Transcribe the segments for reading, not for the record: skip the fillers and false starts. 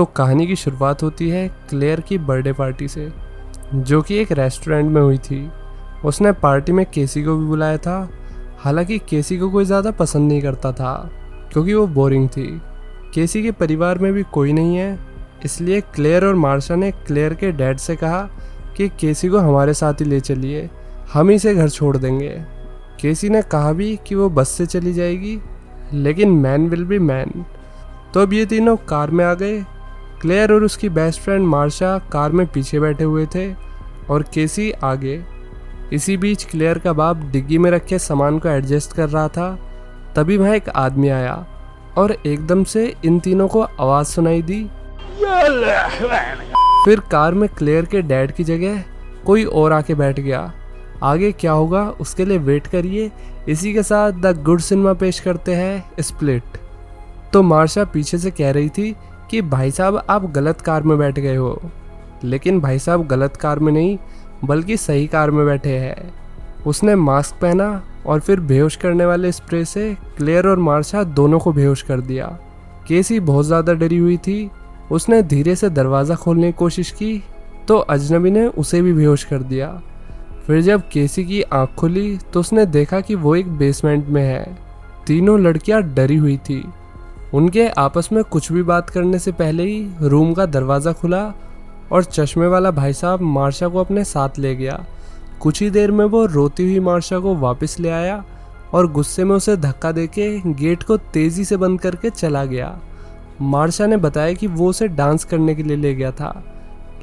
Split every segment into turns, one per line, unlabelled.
तो कहानी की शुरुआत होती है क्लेयर की बर्थडे पार्टी से, जो कि एक रेस्टोरेंट में हुई थी। उसने पार्टी में केसी को भी बुलाया था। हालांकि केसी को कोई ज़्यादा पसंद नहीं करता था क्योंकि वो बोरिंग थी। केसी के परिवार में भी कोई नहीं है, इसलिए क्लेयर और मार्शा ने क्लेयर के डैड से कहा कि केसी को हमारे साथ ही ले चलिए, हम इसे घर छोड़ देंगे। केसी ने कहा भी कि वो बस से चली जाएगी, लेकिन मैन विल बी मैन। तो अब ये तीनों कार में आ गए। क्लेयर और उसकी बेस्ट फ्रेंड मार्शा कार में पीछे बैठे हुए थे और केसी आगे। इसी बीच क्लेयर का बाप डिग्गी में रखे सामान को एडजस्ट कर रहा था। तभी वहाँ एक आदमी आया और एकदम से इन तीनों को आवाज़ सुनाई दी। फिर कार में क्लेयर के डैड की जगह कोई और आके बैठ गया। आगे क्या होगा उसके लिए वेट करिए। इसी के साथ द गुड सिनेमा पेश करते हैं स्प्लिट। तो मार्शा पीछे से कह रही थी कि भाई साहब आप गलत कार में बैठ गए हो, लेकिन भाई साहब गलत कार में नहीं बल्कि सही कार में बैठे हैं। उसने मास्क पहना और फिर बेहोश करने वाले स्प्रे से क्लेयर और मार्शा दोनों को बेहोश कर दिया। केसी बहुत ज़्यादा डरी हुई थी। उसने धीरे से दरवाज़ा खोलने की कोशिश की तो अजनबी ने उसे भी बेहोश कर दिया। फिर जब केसी की आँख खुली तो उसने देखा कि वो एक बेसमेंट में है। तीनों लड़कियां डरी हुई थी। उनके आपस में कुछ भी बात करने से पहले ही रूम का दरवाज़ा खुला और चश्मे वाला भाई साहब मार्शा को अपने साथ ले गया। कुछ ही देर में वो रोती हुई मार्शा को वापस ले आया और गुस्से में उसे धक्का देके गेट को तेज़ी से बंद करके चला गया। मार्शा ने बताया कि वो उसे डांस करने के लिए ले गया था,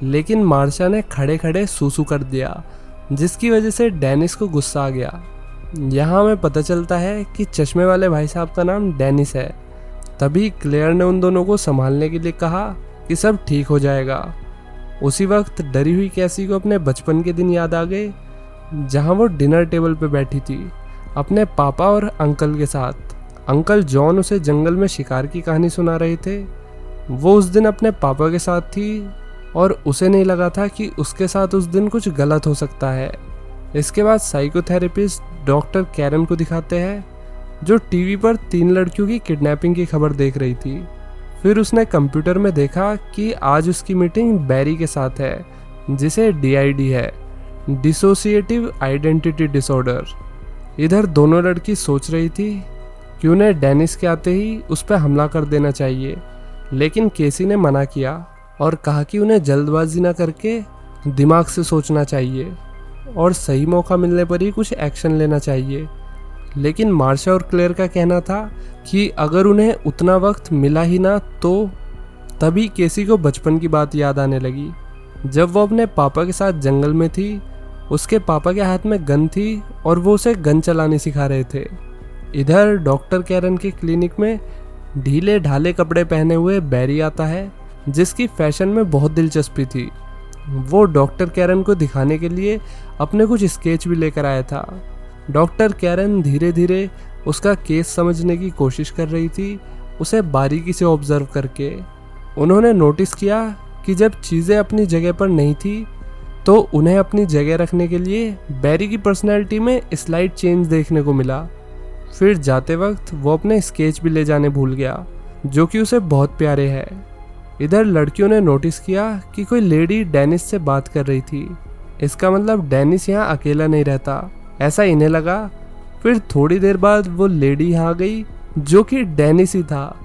लेकिन मार्शा ने खड़े खड़े सूसू कर दिया, जिसकी वजह से डेनिस को गुस्सा आ गया। यहाँ हमें पता चलता है कि चश्मे वाले भाई साहब का नाम डेनिस है। तभी क्लेयर ने उन दोनों को संभालने के लिए कहा कि सब ठीक हो जाएगा। उसी वक्त डरी हुई कैसी को अपने बचपन के दिन याद आ गए, जहाँ वो डिनर टेबल पे बैठी थी अपने पापा और अंकल के साथ। अंकल जॉन उसे जंगल में शिकार की कहानी सुना रहे थे। वो उस दिन अपने पापा के साथ थी और उसे नहीं लगा था कि उसके साथ उस दिन कुछ गलत हो सकता है। इसके बाद साइकोथेरेपिस्ट डॉक्टर कैरन को दिखाते हैं, जो टीवी पर 3 लड़कियों की किडनैपिंग की खबर देख रही थी। फिर उसने कंप्यूटर में देखा कि आज उसकी मीटिंग बैरी के साथ है, जिसे DID है, डिसोसिएटिव आइडेंटिटी डिसऑर्डर। इधर दोनों लड़की सोच रही थी कि उन्हें डेनिस के आते ही उस पर हमला कर देना चाहिए, लेकिन केसी ने मना किया और कहा कि उन्हें जल्दबाजी ना करके दिमाग से सोचना चाहिए और सही मौका मिलने पर ही कुछ एक्शन लेना चाहिए। लेकिन मार्शा और क्लेयर का कहना था कि अगर उन्हें उतना वक्त मिला ही ना तो। तभी केसी को बचपन की बात याद आने लगी। जब वो अपने पापा के साथ जंगल में थी, उसके पापा के हाथ में गन थी और वो उसे गन चलाने सिखा रहे थे। इधर डॉक्टर कैरन के क्लिनिक में ढीले ढाले कपड़े पहने हुए बैरी आता है, जिसकी फैशन में बहुत दिलचस्पी थी। वो डॉक्टर कैरन को दिखाने के लिए अपने कुछ स्केच भी लेकर आया था। डॉक्टर कैरन धीरे धीरे उसका केस समझने की कोशिश कर रही थी, उसे बारीकी से ऑब्जर्व करके। उन्होंने नोटिस किया कि जब चीज़ें अपनी जगह पर नहीं थी तो उन्हें अपनी जगह रखने के लिए बैरी की पर्सनैलिटी में स्लाइड चेंज देखने को मिला। फिर जाते वक्त वो अपने स्केच भी ले जाने भूल गया, जो कि उसे बहुत प्यारे है। इधर लड़कियों ने नोटिस किया कि कोई लेडी डेनिस से बात कर रही थी। इसका मतलब डेनिस यहाँ अकेला नहीं रहता, ऐसा इन्हें लगा। फिर थोड़ी देर बाद वो लेडी यहाँ गई, जो कि डेनिस ही था,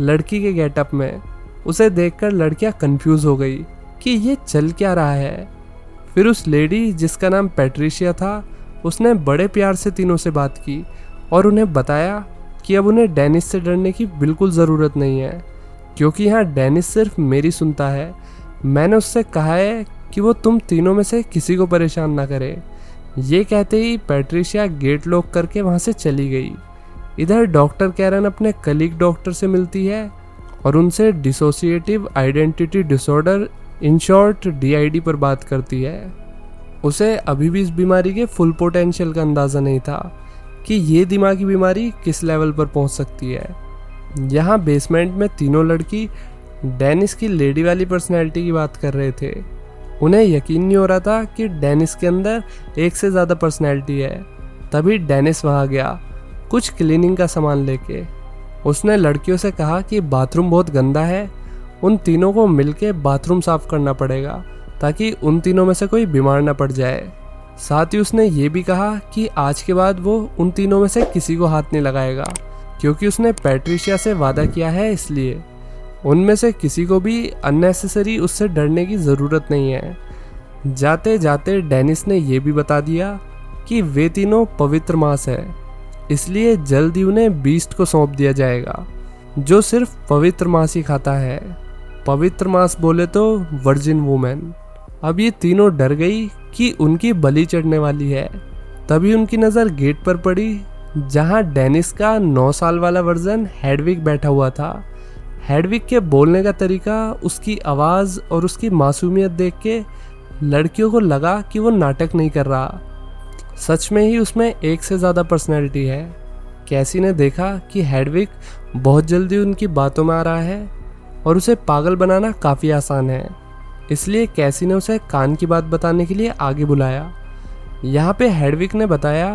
लड़की के गेटअप में। उसे देखकर लड़कियाँ कंफ्यूज हो गई कि ये चल क्या रहा है। फिर उस लेडी, जिसका नाम पैट्रिशिया था, उसने बड़े प्यार से तीनों से बात की और उन्हें बताया कि अब उन्हें डेनिस से डरने की बिल्कुल ज़रूरत नहीं है, क्योंकि यहाँ डेनिस सिर्फ मेरी सुनता है। मैंने उससे कहा है कि वो तुम तीनों में से किसी को परेशान ना करे। ये कहते ही पैट्रिशिया गेट लॉक करके वहाँ से चली गई। इधर डॉक्टर कैरन अपने कलीग डॉक्टर से मिलती है और उनसे dissociative identity disorder, in short DID पर बात करती है। उसे अभी भी इस बीमारी के फुल पोटेंशियल का अंदाज़ा नहीं था कि ये दिमागी बीमारी किस लेवल पर पहुंच सकती है। यहाँ बेसमेंट में तीनों लड़की डेनिस की लेडी वाली पर्सनैलिटी की बात कर रहे थे। उन्हें यकीन नहीं हो रहा था कि डेनिस के अंदर एक से ज़्यादा पर्सनैलिटी है। तभी डेनिस वहाँ गया कुछ क्लीनिंग का सामान लेके। उसने लड़कियों से कहा कि बाथरूम बहुत गंदा है उन तीनों को मिलके बाथरूम साफ करना पड़ेगा ताकि उन तीनों में से कोई बीमार न पड़ जाए। साथ ही उसने ये भी कहा कि आज के बाद वो उन तीनों में से किसी को हाथ नहीं लगाएगा, क्योंकि उसने पैट्रिशिया से वादा किया है, इसलिए उनमें से किसी को भी अननेसेसरी उससे डरने की ज़रूरत नहीं है। जाते जाते डेनिस ने यह भी बता दिया कि वे तीनों पवित्र मांस है, इसलिए जल्द ही उन्हें बीस्ट को सौंप दिया जाएगा, जो सिर्फ पवित्र मांस ही खाता है। पवित्र मांस बोले तो वर्जिन वुमेन। अब ये तीनों डर गई कि उनकी बलि चढ़ने वाली है। तभी उनकी नज़र गेट पर पड़ी, जहां डेनिस का 9 साल वाला वर्जन हेडविग बैठा हुआ था। हेडविग के बोलने का तरीका, उसकी आवाज़ और उसकी मासूमियत देख के लड़कियों को लगा कि वो नाटक नहीं कर रहा, सच में ही उसमें एक से ज़्यादा पर्सनैलिटी है। कैसी ने देखा कि हेडविग बहुत जल्दी उनकी बातों में आ रहा है और उसे पागल बनाना काफ़ी आसान है, इसलिए कैसी ने उसे कान की बात बताने के लिए आगे बुलाया। यहाँ पे हेडविग ने बताया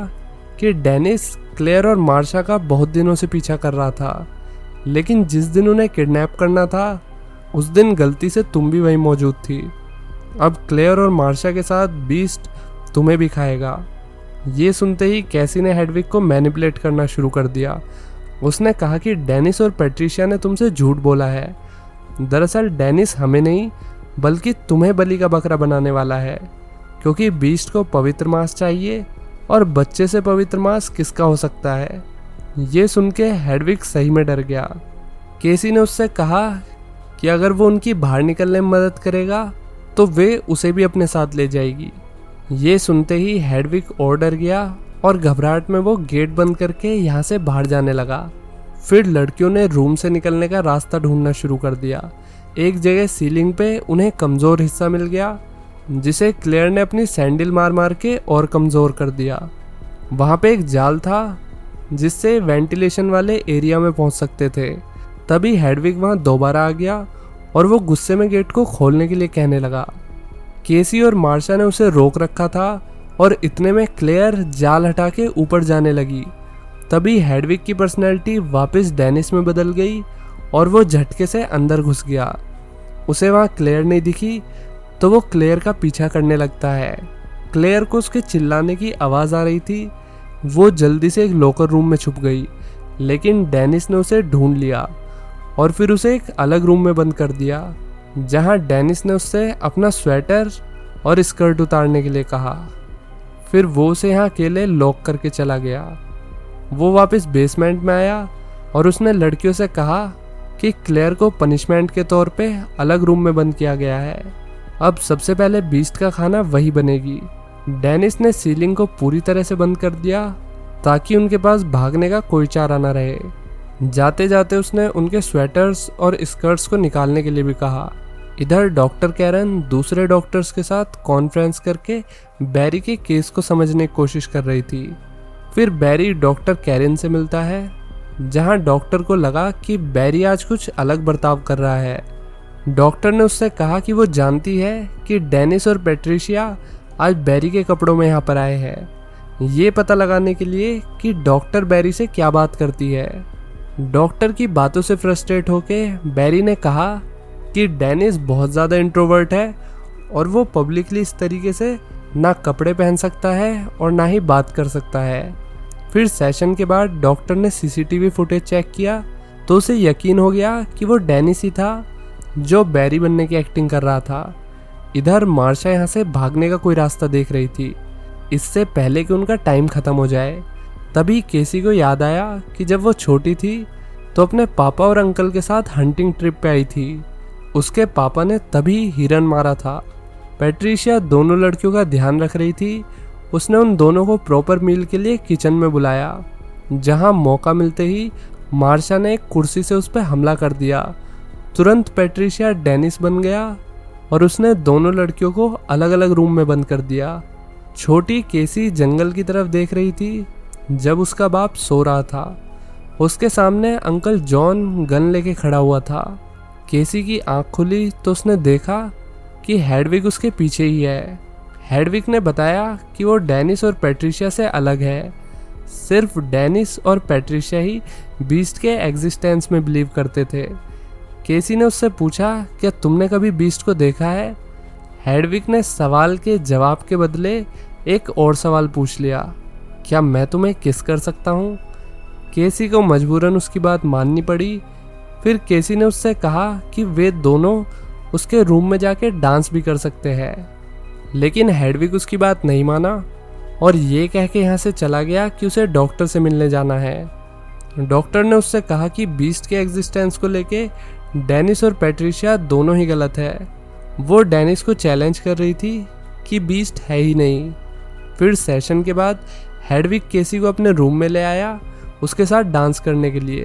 कि डेनिस क्लेयर और मार्शा का बहुत दिनों से पीछा कर रहा था, लेकिन जिस दिन उन्हें किडनैप करना था उस दिन गलती से तुम भी वहीं मौजूद थी। अब क्लेयर और मार्शा के साथ बीस्ट तुम्हें भी खाएगा। ये सुनते ही कैसी ने हेडविग को मैनिपुलेट करना शुरू कर दिया। उसने कहा कि डेनिस और पैट्रिशिया ने तुमसे झूठ बोला है। दरअसल डेनिस हमें नहीं बल्कि तुम्हें बलि का बकरा बनाने वाला है, क्योंकि बीस्ट को पवित्र मांस चाहिए और बच्चे से पवित्र मांस किसका हो सकता है। ये सुन के हेडविग सही में डर गया। केसी ने उससे कहा कि अगर वो उनकी बाहर निकलने में मदद करेगा तो वे उसे भी अपने साथ ले जाएगी। ये सुनते ही हेडविग और डर गया और घबराहट में वो गेट बंद करके यहाँ से बाहर जाने लगा। फिर लड़कियों ने रूम से निकलने का रास्ता ढूंढना शुरू कर दिया। एक जगह सीलिंग पे उन्हें कमज़ोर हिस्सा मिल गया, जिसे क्लेयर ने अपनी सैंडल मार मार के और कमज़ोर कर दिया। वहाँ पे एक जाल था जिससे वेंटिलेशन वाले एरिया में पहुँच सकते थे। तभी हेडविग वहाँ दोबारा आ गया और वो गुस्से में गेट को खोलने के लिए कहने लगा। केसी और मार्शा ने उसे रोक रखा था और इतने में क्लेयर जाल हटा के ऊपर जाने लगी। तभी हेडविग की पर्सनैलिटी वापस डेनिस में बदल गई और वो झटके से अंदर घुस गया। उसे वहाँ क्लेयर नहीं दिखी तो वो क्लेयर का पीछा करने लगता है। क्लेयर को उसके चिल्लाने की आवाज़ आ रही थी। वो जल्दी से एक लॉकर रूम में छुप गई, लेकिन डेनिस ने उसे ढूंढ लिया और फिर उसे एक अलग रूम में बंद कर दिया, जहाँ डेनिस ने उससे अपना स्वेटर और स्कर्ट उतारने के लिए कहा। फिर वो उसे यहाँ अकेले लॉक करके चला गया। वो वापस बेसमेंट में आया और उसने लड़कियों से कहा कि क्लेयर को पनिशमेंट के तौर पे अलग रूम में बंद किया गया है। अब सबसे पहले बीस्ट का खाना वही बनेगी। डेनिस ने सीलिंग को पूरी तरह से बंद कर दिया ताकि उनके पास भागने का कोई चारा ना रहे। जाते जाते उसने उनके स्वेटर्स और स्कर्ट्स को निकालने के लिए भी कहा। इधर डॉक्टर कैरन दूसरे डॉक्टर्स के साथ कॉन्फ्रेंस करके बैरी के केस को समझने की कोशिश कर रही थी। फिर बैरी डॉक्टर कैरन से मिलता है, जहां डॉक्टर को लगा कि बैरी आज कुछ अलग बर्ताव कर रहा है। डॉक्टर ने उससे कहा कि वो जानती है कि डेनिस और पैट्रिशिया आज बैरी के कपड़ों में यहाँ पर आए हैं, ये पता लगाने के लिए कि डॉक्टर बैरी से क्या बात करती है। डॉक्टर की बातों से फ्रस्ट्रेट होके बैरी ने कहा कि डेनिस बहुत ज़्यादा इंट्रोवर्ट है और वो पब्लिकली इस तरीके से ना कपड़े पहन सकता है और ना ही बात कर सकता है। फिर सेशन के बाद डॉक्टर ने सीसीटीवी फुटेज चेक किया तो उसे यकीन हो गया कि वो डेनिस ही था जो बैरी बनने की एक्टिंग कर रहा था। इधर मार्शा यहाँ से भागने का कोई रास्ता देख रही थी, इससे पहले कि उनका टाइम ख़त्म हो जाए। तभी केसी को याद आया कि जब वो छोटी थी तो अपने पापा और अंकल के साथ हंटिंग ट्रिप पे आई थी। उसके पापा ने तभी हिरन मारा था। पैट्रिशिया दोनों लड़कियों का ध्यान रख रही थी। उसने उन दोनों को प्रॉपर मील के लिए किचन में बुलाया, जहां मौका मिलते ही मार्शा ने एक कुर्सी से उस पर हमला कर दिया। तुरंत पैट्रिशिया डेनिस बन गया और उसने दोनों लड़कियों को अलग अलग रूम में बंद कर दिया। छोटी केसी जंगल की तरफ देख रही थी जब उसका बाप सो रहा था। उसके सामने अंकल जॉन गन लेके खड़ा हुआ था। केसी की आंख खुली तो उसने देखा कि हेडविग उसके पीछे ही है। हेडविग ने बताया कि वो डेनिस और पैट्रिशिया से अलग है। सिर्फ डेनिस और पैट्रिशिया ही बीस्ट के एग्जिस्टेंस में बिलीव करते थे। केसी ने उससे पूछा, क्या तुमने कभी बीस्ट को देखा है? हेडविग ने सवाल के जवाब के बदले एक और सवाल पूछ लिया, क्या मैं तुम्हें किस कर सकता हूँ? केसी को मजबूरन उसकी बात माननी पड़ी। फिर केसी ने उससे कहा कि वे दोनों उसके रूम में जाके डांस भी कर सकते हैं, लेकिन हेडविग उसकी बात नहीं माना और ये कह के यहाँ से चला गया कि उसे डॉक्टर से मिलने जाना है। डॉक्टर ने उससे कहा कि बीस्ट के एग्जिस्टेंस को लेके डेनिस और पैट्रिशिया दोनों ही गलत है। वो डेनिस को चैलेंज कर रही थी कि बीस्ट है ही नहीं। फिर सेशन के बाद हेडविग केसी को अपने रूम में ले आया उसके साथ डांस करने के लिए।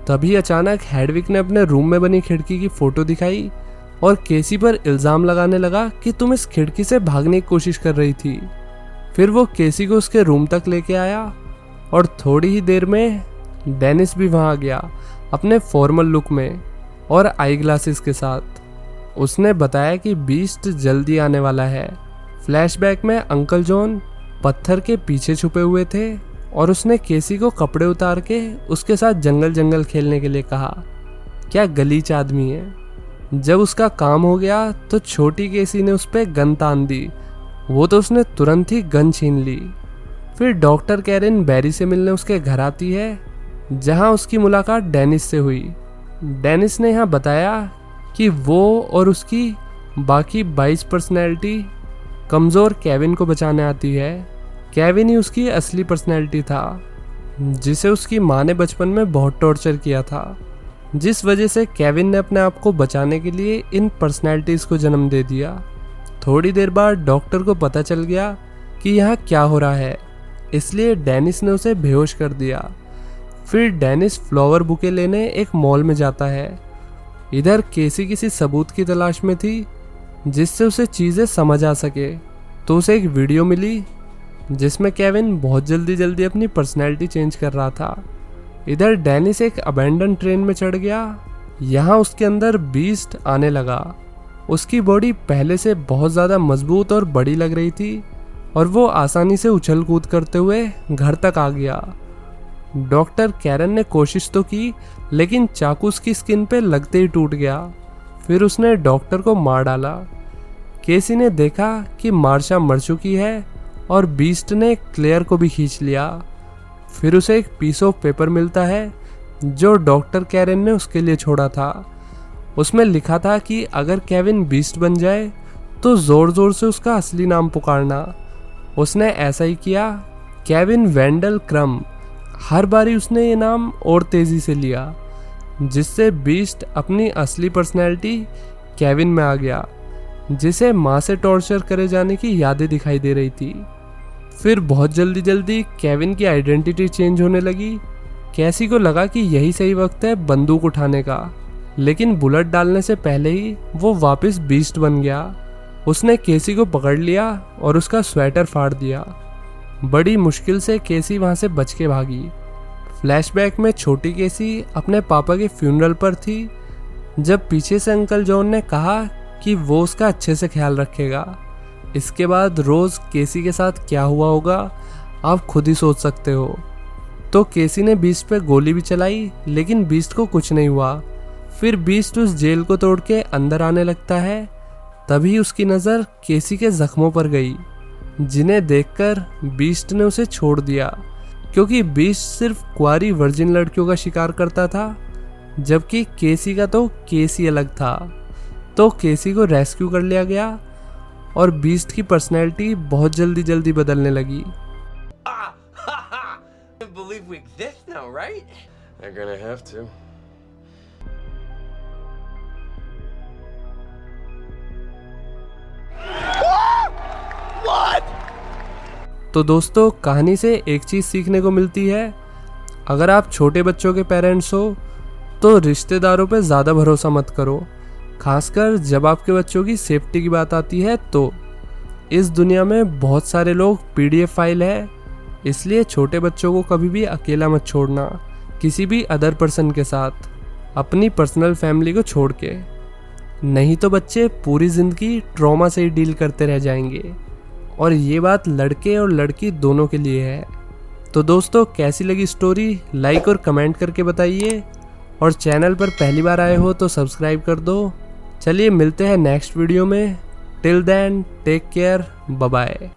तभी अचानक हेडविग ने अपने रूम में बनी खिड़की की फोटो दिखाई और केसी पर इल्ज़ाम लगाने लगा कि तुम इस खिड़की से भागने की कोशिश कर रही थी। फिर वो केसी को उसके रूम तक लेके आया और थोड़ी ही देर में डेनिस भी वहाँ आ गया अपने फॉर्मल लुक में और आई ग्लासेस के साथ। उसने बताया कि बीस्ट जल्दी आने वाला है। फ्लैशबैक में अंकल जॉन पत्थर के पीछे छुपे हुए थे और उसने केसी को कपड़े उतार के उसके साथ जंगल जंगल खेलने के लिए कहा। क्या गलीच आदमी है। जब उसका काम हो गया तो छोटी केसी ने उस पर गन तान दी। वो तो उसने तुरंत ही गन छीन ली। फिर डॉक्टर कैरेन बैरी से मिलने उसके घर आती है, जहां उसकी मुलाकात डेनिस से हुई। डेनिस ने यहाँ बताया कि वो और उसकी बाकी 22 पर्सनैलिटी कमज़ोर केविन को बचाने आती है। केविन ही उसकी असली पर्सनैलिटी था, जिसे उसकी माँ ने बचपन में बहुत टॉर्चर किया था, जिस वजह से केविन ने अपने आप को बचाने के लिए इन पर्सनैलिटीज़ को जन्म दे दिया। थोड़ी देर बाद डॉक्टर को पता चल गया कि यहाँ क्या हो रहा है, इसलिए डेनिस ने उसे बेहोश कर दिया। फिर डेनिस फ्लावर बुके लेने एक मॉल में जाता है। इधर केसी किसी सबूत की तलाश में थी जिससे उसे चीज़ें समझ आ सके, तो उसे एक वीडियो मिली जिसमें केविन बहुत जल्दी अपनी पर्सनैलिटी चेंज कर रहा था। इधर डेनिस एक अबैंडन ट्रेन में चढ़ गया। यहाँ उसके अंदर बीस्ट आने लगा। उसकी बॉडी पहले से बहुत ज़्यादा मजबूत और बड़ी लग रही थी और वो आसानी से उछल कूद करते हुए घर तक आ गया। डॉक्टर कैरन ने कोशिश तो की, लेकिन चाकू उसकी स्किन पे लगते ही टूट गया। फिर उसने डॉक्टर को मार डाला। केसी ने देखा कि मार्शा मर चुकी है और बीस्ट ने क्लेयर को भी खींच लिया। फिर उसे एक पीस ऑफ पेपर मिलता है जो डॉक्टर कैरन ने उसके लिए छोड़ा था। उसमें लिखा था कि अगर केविन बीस्ट बन जाए तो ज़ोर ज़ोर से उसका असली नाम पुकारना। उसने ऐसा ही किया। केविन वेंडल क्रम। हर बारी उसने ये नाम और तेज़ी से लिया, जिससे बीस्ट अपनी असली पर्सनैलिटी केविन में आ गया, जिसे माँ से टॉर्चर करे जाने की यादें दिखाई दे रही थी। फिर बहुत जल्दी केविन की आइडेंटिटी चेंज होने लगी। कैसी को लगा कि यही सही वक्त है बंदूक उठाने का, लेकिन बुलेट डालने से पहले ही वो वापस बीस्ट बन गया। उसने केसी को पकड़ लिया और उसका स्वेटर फाड़ दिया। बड़ी मुश्किल से केसी वहाँ से बच के भागी। फ्लैशबैक में छोटी केसी अपने पापा के फ्यूनरल पर थी, जब पीछे से अंकल जॉन ने कहा कि वो उसका अच्छे से ख्याल रखेगा। इसके बाद रोज़ केसी के साथ क्या हुआ होगा आप खुद ही सोच सकते हो। तो केसी ने बीस्ट पे गोली भी चलाई, लेकिन बीस्ट को कुछ नहीं हुआ। फिर बीस्ट उस जेल को तोड़ के अंदर आने लगता है। तभी उसकी नज़र केसी के जख्मों पर गई, जिन्हें देखकर बीस्ट ने उसे छोड़ दिया, क्योंकि बीस्ट सिर्फ कुंवारी वर्जिन लड़कियों का शिकार करता था, जबकि केसी का तो केस ही अलग था। तो केसी को रेस्क्यू कर लिया गया और बीस्ट की पर्सनैलिटी बहुत जल्दी बदलने लगी। तो दोस्तों, कहानी से एक चीज़ सीखने को मिलती है, अगर आप छोटे बच्चों के पेरेंट्स हो तो रिश्तेदारों पे ज़्यादा भरोसा मत करो, खासकर जब आपके बच्चों की सेफ्टी की बात आती है। तो इस दुनिया में बहुत सारे लोग PDF फाइल है, इसलिए छोटे बच्चों को कभी भी अकेला मत छोड़ना किसी भी अदर पर्सन के साथ, अपनी पर्सनल फैमिली को छोड़ के। नहीं तो बच्चे पूरी ज़िंदगी ट्रॉमा से ही डील करते रह जाएंगे। और ये बात लड़के और लड़की दोनों के लिए है। तो दोस्तों, कैसी लगी स्टोरी लाइक और कमेंट करके बताइए और चैनल पर पहली बार आए हो तो सब्सक्राइब कर दो। चलिए मिलते हैं नेक्स्ट वीडियो में। Till then take care, bye bye.